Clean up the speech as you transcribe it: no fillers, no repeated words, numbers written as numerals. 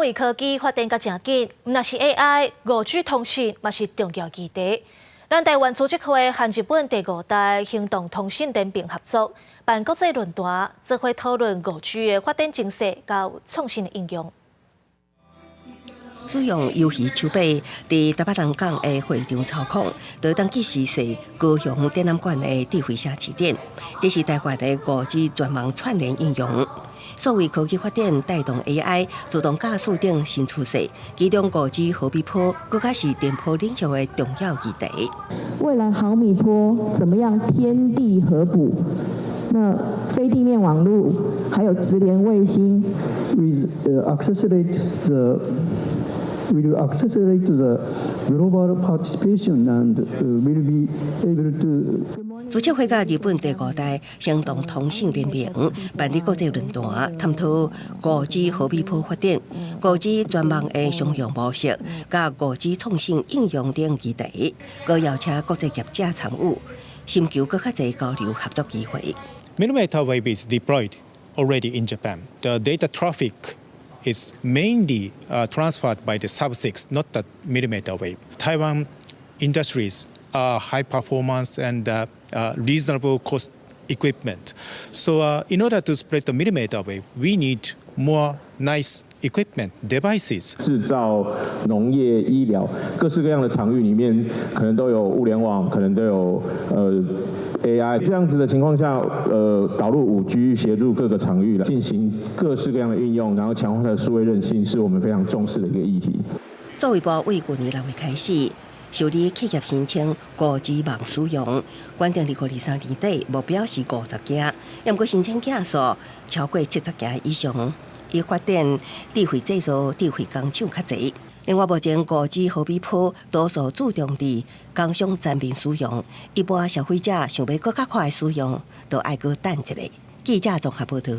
位科技发展甲正紧，毋但是 AI、5G 通讯嘛是重要议题。咱台湾组织会和日本第5代行动通信联盟合作，办国际论坛，做伙讨论5G 的发展政策甲创新的应用。 使用游戏手柄，伫台北人港的会场操控，就当去实施高雄展览馆的智慧城市点。这是台湾的5G 全网串联应用。所谓科技发展带动 AI 自动驾驶等新趋势，其中5G 毫米波更加是电波领域的重要议题。未来毫米波怎么样天地合补？那非地面网络还有直连卫星 will accelerate the global participation and will be able to. 组织会甲日本第5代行动通信联盟办理国际论坛，探讨5G 毫米波发展、5G 全网的商用模式、甲5G 创新应用等议题，佮邀请国际业者参与，寻求更较侪交流合作机会。Millimeter wave is deployed already in Japan. The data traffic is mainly transferred by the sub-6, not the millimeter wave. Taiwan industries are high performance and reasonable cost equipment. So in order to spread the millimeter wave, we need more nice equipment, devices. 制造、农业、医疗各式各样的场域里面，可能都有物联网，可能都有AI 这样子的情况下，导入5G 协助各个场域来进行各式各样的应用，然后强化它的数位韧性，是我们非常重视的一个议题。数位部为去年6月开始受理企业申请5G 网使用，原定2023年底目标是50件，不过申请件数超过70件以上，以发展智慧制造、智慧工厂较侪。另外，目前5G 毫米波多数注重伫工商全面使用，一般消费者想要更较快使用，就爱搁等一下。记者综合报道。